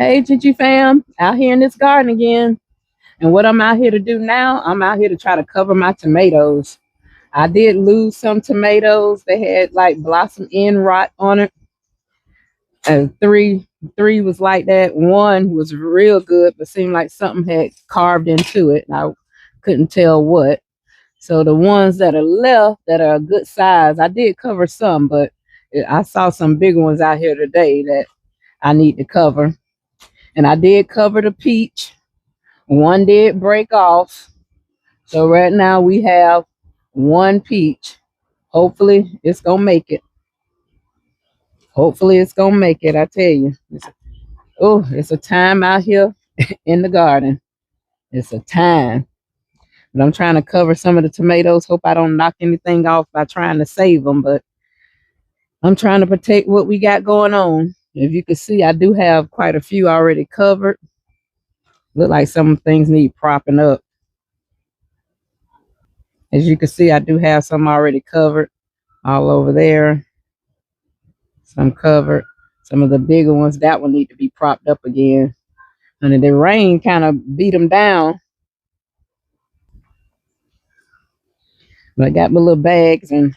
Hey, Gigi fam, out here in this garden again. And what I'm out here to do now, I'm out here to try to cover my tomatoes. I did lose some tomatoes. They had like blossom end rot on it. And three was like that. One was real good, but seemed like something had carved into it. And I couldn't tell what. So the ones that are left that are a good size, I did cover some, but I saw some bigger ones out here today that I need to cover. And I did cover the peach. One did break off. So right now we have one peach. Hopefully it's gonna make it. Hopefully it's gonna make it. I tell you. It's a time out here in the garden. It's a time. But I'm trying to cover some of the tomatoes. Hope I don't knock anything off by trying to save them. But I'm trying to protect what we got going on. If you can see, I do have quite a few already covered. Look like some things need propping up. As you can see, I do have some already covered all over there. Some covered. Some of the bigger ones, that one need to be propped up again. And the rain kind of beat them down. But I got my little bags, and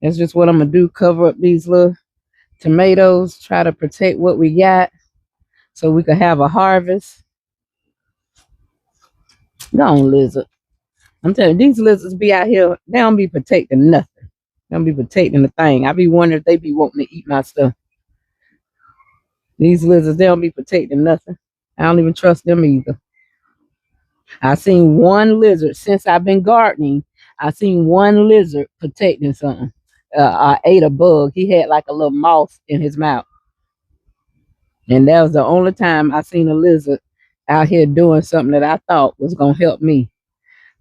that's just what I'm going to do. Cover up these little tomatoes. Try to protect what we got so we can have a harvest. Go on, lizard. I'm telling you, these lizards be out here. They don't be protecting nothing. They don't be protecting the thing. I be wondering if they be wanting to eat my stuff. These lizards, they don't be protecting nothing. I don't even trust them either. I seen one lizard since I've been gardening. I seen one lizard protecting something. I ate a bug. He had like a little moth in his mouth. And that was the only time I seen a lizard out here doing something that I thought was gonna help me.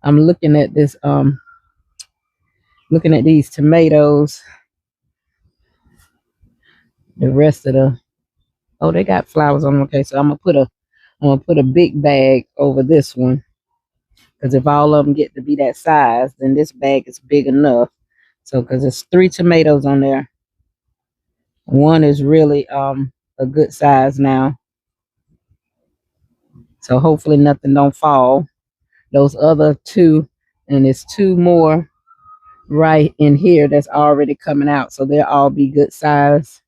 I'm looking at this, looking at these tomatoes. The rest of the they got flowers on them. Okay, so I'm gonna put a big bag over this one. Because if all of them get to be that size, then this bag is big enough. So because there's 3 tomatoes on there. One is really a good size now. So hopefully nothing don't fall. Those other 2, and there's 2 more right in here that's already coming out. So they'll all be good size.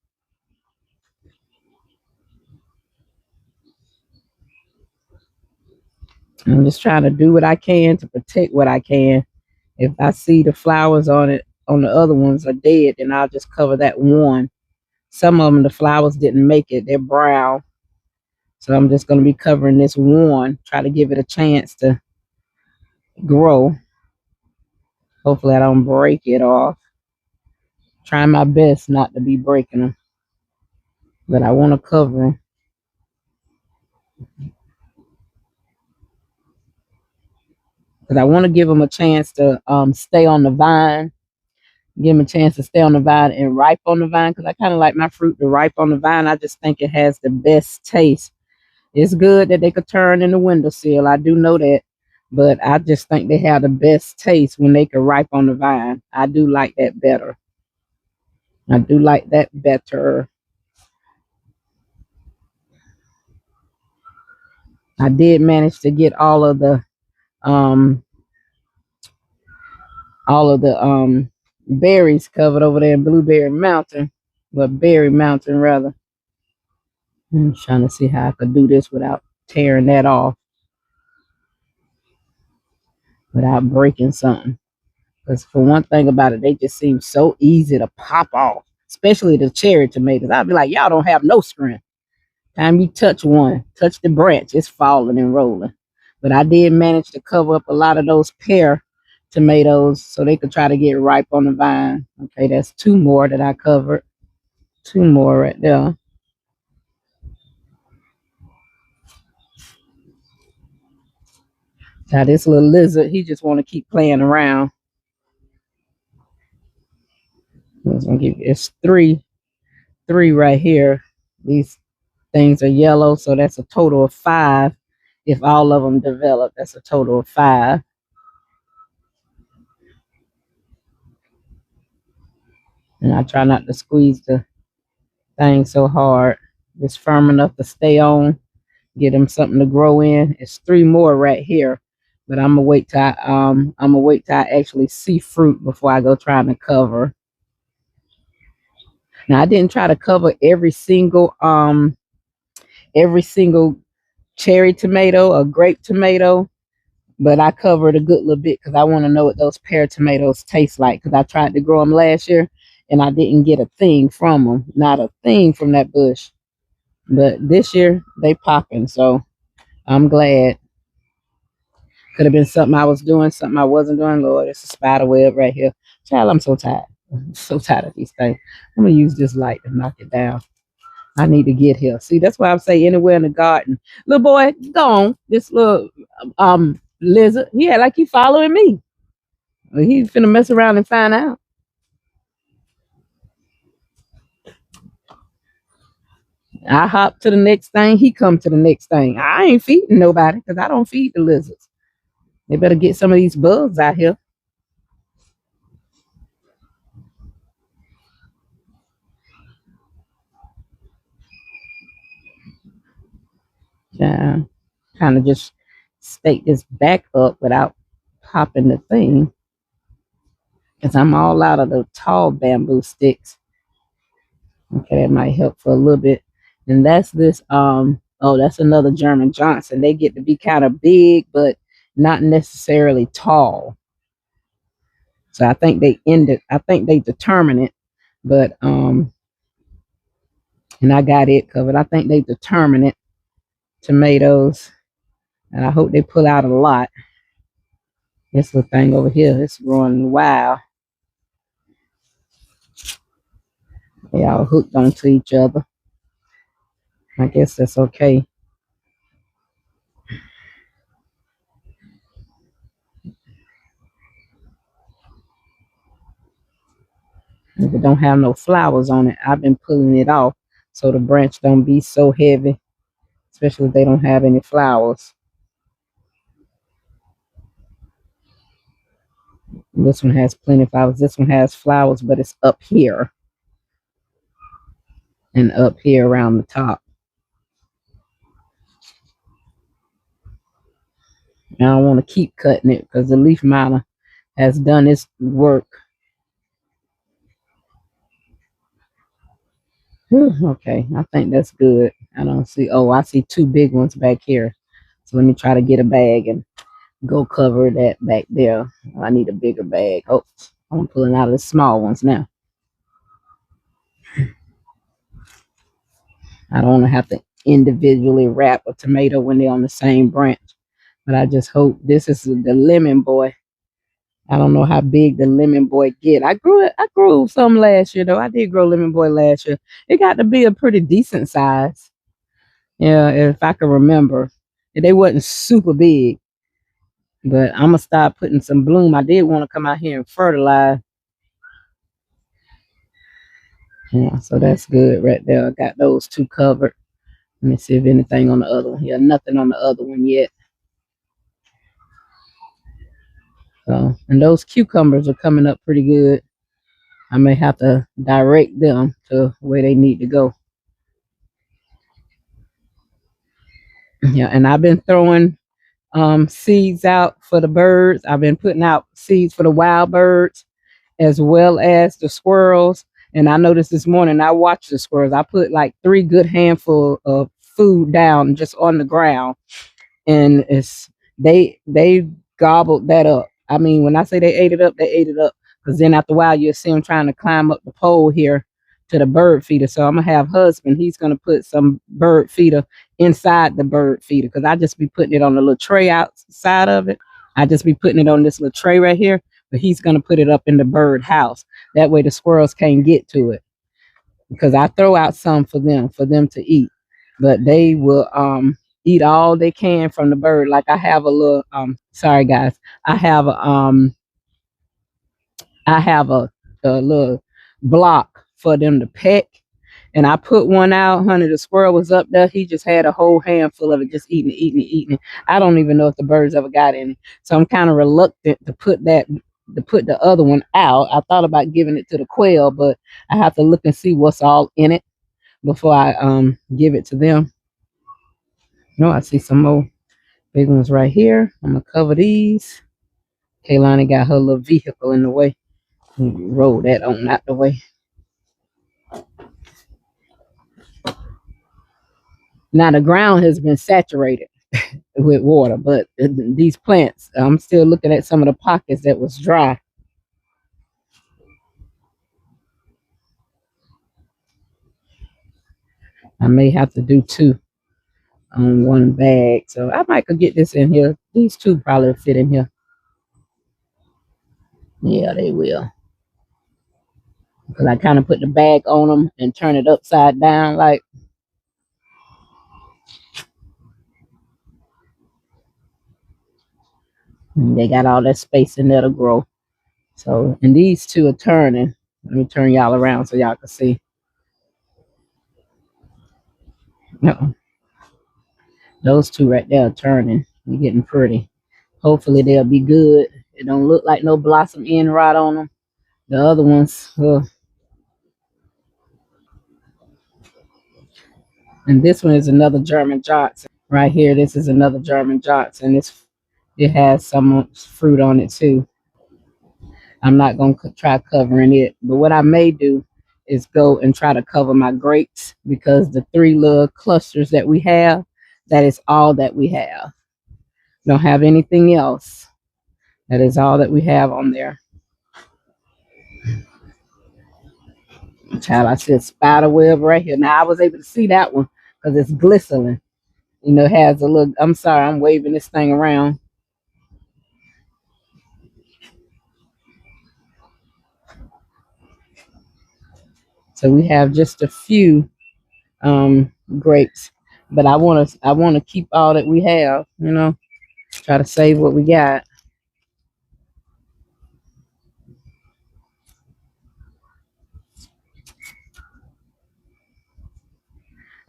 I'm just trying to do what I can to protect what I can. If I see the flowers on it, on the other ones are dead, then I'll just cover that one. Some of them, the flowers didn't make it. They're brown. So I'm just going to be covering this one. Try to give it a chance to grow. Hopefully I don't break it off. Trying my best not to be breaking them. But I want to cover them. Because I want to give them a chance to stay on the vine. Give them a chance to stay on the vine and ripe on the vine. Because I kind of like my fruit to ripe on the vine. I just think it has the best taste. It's good that they could turn in the windowsill. I do know that. But I just think they have the best taste when they could ripe on the vine. I do like that better. I do like that better. I did manage to get all of the berries covered over there in Blueberry Mountain. Well, Berry Mountain rather. I'm trying to see how I could do this without tearing that off. Without breaking something. Because for one thing about it, they just seem so easy to pop off. Especially the cherry tomatoes. I'd be like, y'all don't have no strength. Time you touch one, touch the branch, it's falling and rolling. But I did manage to cover up a lot of those pear tomatoes so they could try to get ripe on the vine. Okay, that's 2 more that I covered. 2 more right there. Now this little lizard, he just want to keep playing around. It's three right here. These things are yellow, so that's a total of 5. If all of them develop, that's a total of 5. And I try not to squeeze the thing so hard. It's firm enough to stay on. Get them something to grow in. It's 3 more right here, but I'm gonna wait till I actually see fruit before I go trying to cover. Now I didn't try to cover every single cherry tomato or grape tomato, but I covered a good little bit because I want to know what those pear tomatoes taste like, because I tried to grow them last year and I didn't get a thing from them, not a thing from that bush. But this year they popping, so I'm glad. Could have been something I was doing, something I wasn't doing. Lord, it's a spider web right here. Child, I'm so tired. I'm so tired of these things. I'm gonna use this light to knock it down. I need to get here. See, that's why I say anywhere in the garden. Little boy, go on. This little lizard. Yeah, like he following me. Well, he's finna mess around and find out. I hop to the next thing. He come to the next thing. I ain't feeding nobody because I don't feed the lizards. They better get some of these bugs out here. Yeah, kind of just stake this back up without popping the thing, because I'm all out of the tall bamboo sticks. Okay, that might help for a little bit. And that's this oh, that's another German Johnson. They get to be kind of big but not necessarily tall. So I think they determine it, but and I got it covered. I think they determine it. Tomatoes, and I hope they pull out a lot. This little thing over here, it's growing wild. They all hooked onto each other. I guess that's okay. If it don't have no flowers on it, I've been pulling it off so the branch don't be so heavy, especially if they don't have any flowers. This one has plenty of flowers. This one has flowers, but it's up here and up here around the top. I don't want to keep cutting it because the leaf miner has done its work. Okay, I think that's good. I don't see, oh, I see 2 big ones back here. So let me try to get a bag and go cover that back there. I need a bigger bag. Oh, I'm pulling out of the small ones now. I don't want to have to individually wrap a tomato when they're on the same branch. But I just hope this is the lemon boy. I don't know how big the lemon boy get. I grew some last year though. I did grow lemon boy last year. It got to be a pretty decent size. Yeah, if I can remember. They wasn't super big. But I'm gonna start putting some bloom. I did want to come out here and fertilize. Yeah, so that's good right there. I got those 2 covered. Let me see if anything on the other one. Yeah, nothing on the other one yet. So, and those cucumbers are coming up pretty good. I may have to direct them to where they need to go. Yeah, and I've been throwing seeds out for the birds. I've been putting out seeds for the wild birds as well as the squirrels. And I noticed this morning I watched the squirrels. I put like 3 good handful of food down just on the ground, and they gobbled that up. I mean, when I say they ate it up, they ate it up. Because then after a while, you'll see them trying to climb up the pole here to the bird feeder. So I'm gonna have husband. He's gonna put some bird feeder inside the bird feeder, because I just be putting it on the little tray outside of it. I just be putting it on this little tray right here, but he's gonna put it up in the bird house. That way the squirrels can't get to it. Because I throw out some for them to eat, but they will eat all they can from the bird. Like I have a little sorry guys, I have a little block for them to peck, and I put one out. Honey, the squirrel was up there. He just had a whole handful of it, just eating. I don't even know if the birds ever got any, so I'm kind of reluctant to put the other one out. I thought about giving it to the quail, but I have to look and see what's all in it before I give it to them. No, I see some more big ones right here. I'm gonna cover these. Kaylani got her little vehicle in the way. Roll that on out the way. Now the ground has been saturated with water, but these plants, I'm still looking at some of the pockets that was dry. I may have to do two on one bag, so I might could get this in here. These two probably fit in here. Yeah, they will. Because I kind of put the bag on them and turn it upside down, like. And they got all that space in there to grow. So, and these two are turning. Let me turn y'all around so y'all can see. No, those two right there are turning. They're getting pretty. Hopefully they'll be good. It don't look like no blossom end rot on them. The other ones, and this one is another German Johnson. Right here, this is another German Johnson. It has some fruit on it too. I'm not gonna try covering it, but what I may do is go and try to cover my grapes because the three little clusters that we have, that is all that we have. Don't have anything else. That is all that we have on there. Child, I said spider web right here. Now I was able to see that one because it's glistening. You know, it has a little. I'm sorry, I'm waving this thing around. So we have just a few grapes, but I want to keep all that we have. You know, try to save what we got.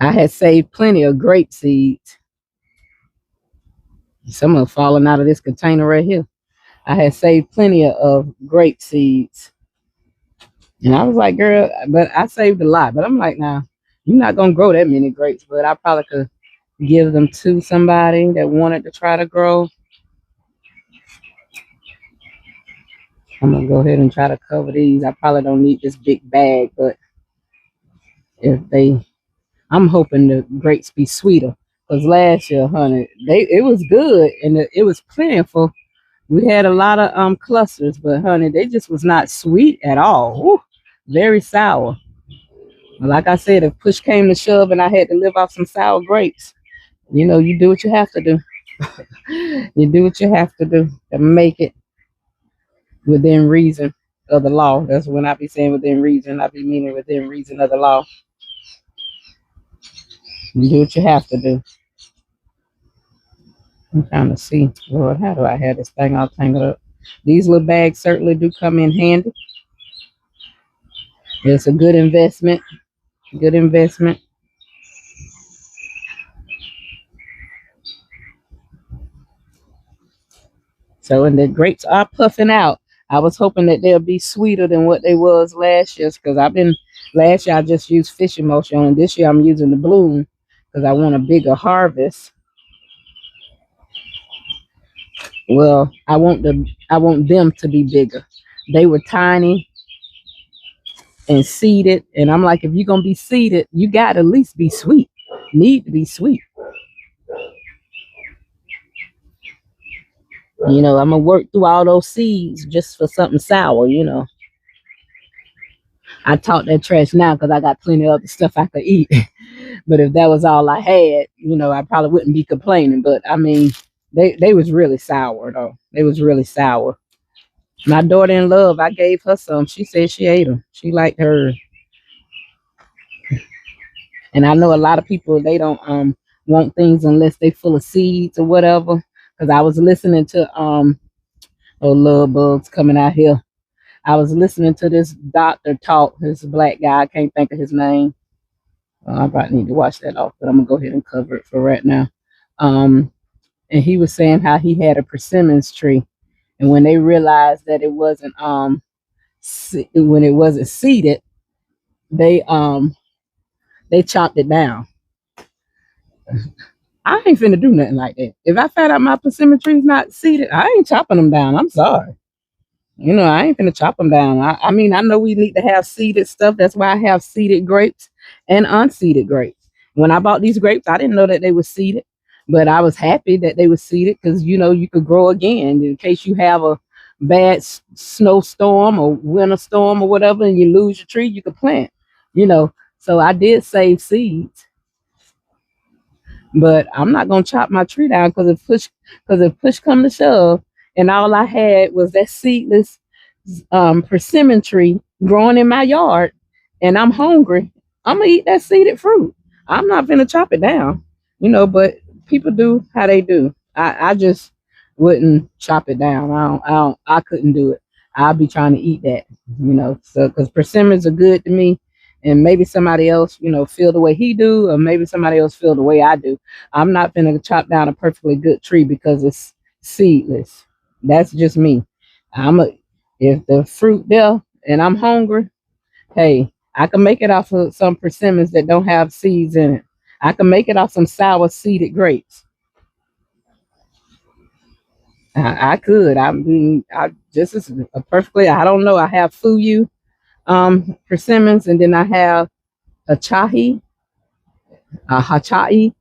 I had saved plenty of grape seeds. Some are falling out of this container right here. I had saved plenty of grape seeds. And I was like, girl, but I saved a lot. But I'm like, nah, you're not going to grow that many grapes. But I probably could give them to somebody that wanted to try to grow. I'm going to go ahead and try to cover these. I probably don't need this big bag. But if they, I'm hoping the grapes be sweeter. Because last year, honey, it was good and it was plentiful. We had a lot of clusters, but honey, they just was not sweet at all. Woo, very sour. Like I said, if push came to shove and I had to live off some sour grapes, you know, you do what you have to do. You do what you have to do to make it within reason of the law. That's when I be saying within reason. I be meaning within reason of the law. You do what you have to do. I'm trying to see, Lord, how do I have this thing all tangled up? These little bags certainly do come in handy. It's a good investment. Good investment. So, and the grapes are puffing out. I was hoping that they'll be sweeter than what they was last year because last year I just used fish emulsion and this year I'm using the bloom because I want a bigger harvest. Well, I want them to be bigger. They were tiny and seeded, and I'm like, if you're gonna be seeded, you gotta at least be sweet. Need to be sweet. You know, I'm gonna work through all those seeds just for something sour, you know. I talk that trash now because I got plenty of other stuff I could eat. But if that was all I had, you know, I probably wouldn't be complaining. But I mean, they was really sour though. They was really sour. My daughter in love, I gave her some. She said she ate them. She liked hers. And I know a lot of people they don't want things unless they full of seeds or whatever. Because I was listening to oh love bugs coming out here. I was listening to this doctor talk. This black guy, I can't think of his name. I probably need to watch that off, but I'm gonna go ahead and cover it for right now. And he was saying how he had a persimmons tree, and when they realized that it wasn't when it wasn't seeded, they chopped it down. I ain't finna do nothing like that. If I find out my persimmon tree's not seeded, I ain't chopping them down. I'm sorry. I ain't finna chop them down. I mean, I know we need to have seeded stuff. That's why I have seeded grapes and unseeded grapes. When I bought these grapes, I didn't know that they were seeded, but I was happy that they were seeded because you could grow again in case you have a bad snowstorm or winter storm or whatever, and you lose your tree, you could plant. So I did save seeds, but I'm not gonna chop my tree down because if push come to shove, and all I had was that seedless persimmon tree growing in my yard, and I'm hungry, I'm gonna eat that seeded fruit. I'm not gonna chop it down, but people do how they do. I just wouldn't chop it down. I couldn't do it. I'll be trying to eat that, so because persimmons are good to me. And maybe somebody else, feel the way he do, or maybe somebody else feel the way I do. I'm not gonna chop down a perfectly good tree because it's seedless. That's just me. I'm a If the fruit there and I'm hungry, hey, I can make it off of some persimmons that don't have seeds in it. I can make it off some sour seeded grapes. I could. I mean, I just as a perfectly. I don't know. I have fuyu persimmons, and then I have achahi, hachai,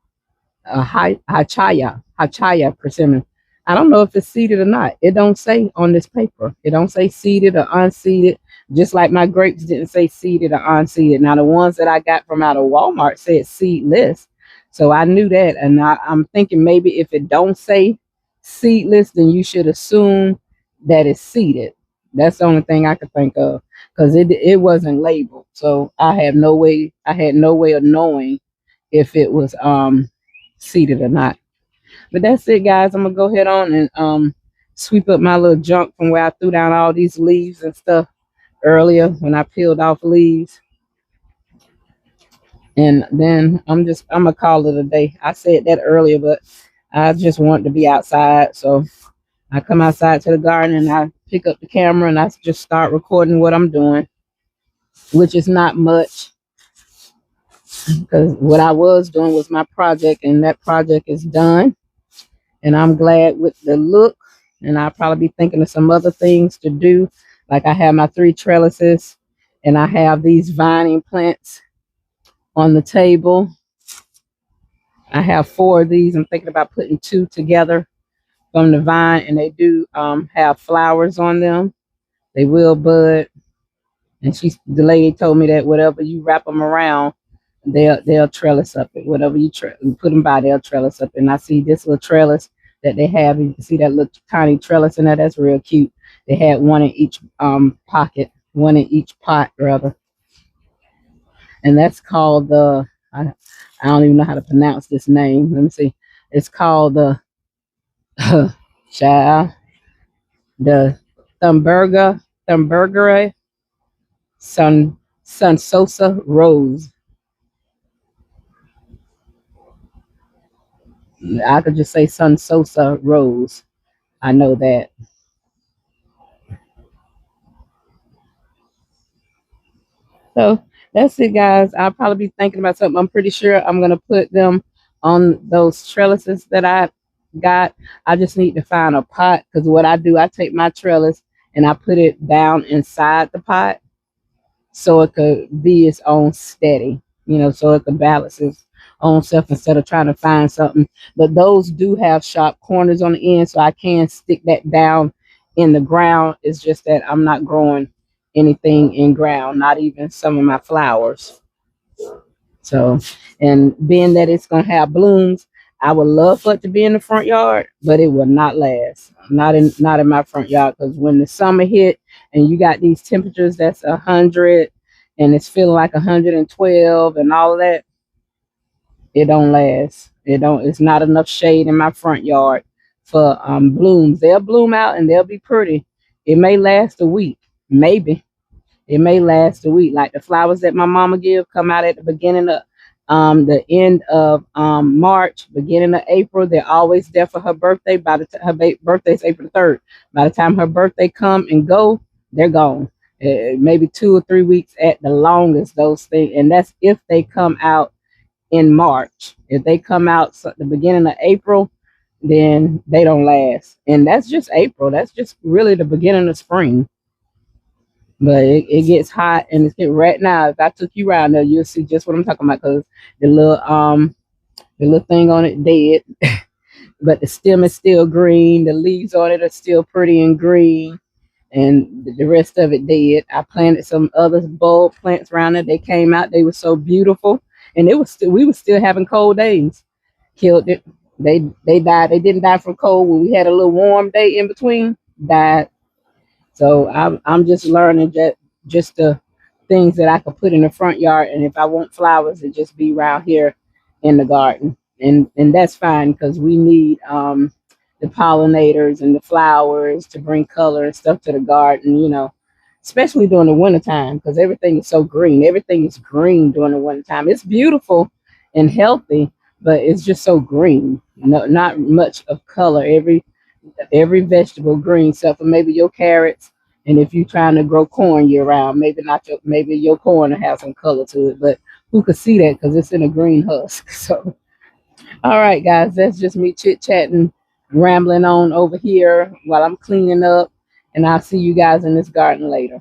hachaya persimmon. I don't know if it's seeded or not. It don't say on this paper. It don't say seeded or unseeded. Just like my grapes didn't say seeded or unseeded. Now the ones that I got from out of Walmart said seedless, so I knew that. And I'm thinking maybe if it don't say seedless, then you should assume that it's seeded. That's the only thing I could think of because it wasn't labeled, so I had no way. I had no way of knowing if it was seeded or not. But that's it, guys. I'm gonna go ahead on and sweep up my little junk from where I threw down all these leaves and stuff earlier when I peeled off leaves. And then I'm gonna call it a day. I said that earlier, but I just want to be outside. So I come outside to the garden and I pick up the camera and I just start recording what I'm doing, which is not much because what I was doing was my project, and that project is done. And I'm glad with the look, and I'll probably be thinking of some other things to do. Like I have my 3 trellises, and I have these vining plants on the table. I have 4 of these. I'm thinking about putting 2 together from the vine, and they do have flowers on them. They will bud. And the lady told me that whatever you wrap them around, they'll trellis up it. Whatever you put them by, they'll trellis up. And I see this little trellis that they have. You can see that little tiny trellis in there. That's real cute. They had one in each pocket, one in each pot rather. And that's called I don't even know how to pronounce this name. Let me see. It's called the child, the Thunbergera Sunsosa Rose. I could just say Sunsosa Rose. I know that. So that's it, guys. I'll probably be thinking about something. I'm pretty sure I'm going to put them on those trellises that I got. I just need to find a pot because what I do, I take my trellis and I put it down inside the pot so it could be its own steady, so it could balance its own self instead of trying to find something. But those do have sharp corners on the end, so I can stick that down in the ground. It's just that I'm not growing anything in ground, not even some of my flowers. So, and being that it's gonna have blooms, I would love for it to be in the front yard, but it will not last. Not in my front yard, because when the summer hit and you got these temperatures that's 100 and it's feeling like 112 and all of that, it don't last. It's not enough shade in my front yard for blooms. They'll bloom out and they'll be pretty. It may last a week, maybe. It may last a week. Like the flowers that my mama give come out at the beginning of the end of March, beginning of April. They're always there for her birthday. By the time her birthday's April 3rd. By the time her birthday come and go, they're gone. Maybe 2 or 3 weeks at the longest, those things. And that's if they come out in March. If they come out the beginning of April, then they don't last. And that's just April. That's just really the beginning of spring. But it gets hot and it's getting right now. If I took you around there, you'll see just what I'm talking about because the little thing on it dead, but the stem is still green. The leaves on it are still pretty and green, and the rest of it dead. I planted some other bulb plants around it. They came out. They were so beautiful, and it was still we were still having cold days. Killed it. They died. They didn't die from cold when we had a little warm day in between. Died. So I'm just learning that just the things that I could put in the front yard, and if I want flowers, it just be around here in the garden, and that's fine because we need the pollinators and the flowers to bring color and stuff to the garden. Especially during the wintertime because everything is so green. Everything is green during the wintertime. It's beautiful and healthy, but it's just so green. No, not much of color. Every vegetable green except for maybe your carrots. And if you're trying to grow corn year round, maybe your corn will have some color to it. But who could see that because it's in a green husk? So, all right, guys, that's just me chit chatting, rambling on over here while I'm cleaning up. And I'll see you guys in this garden later.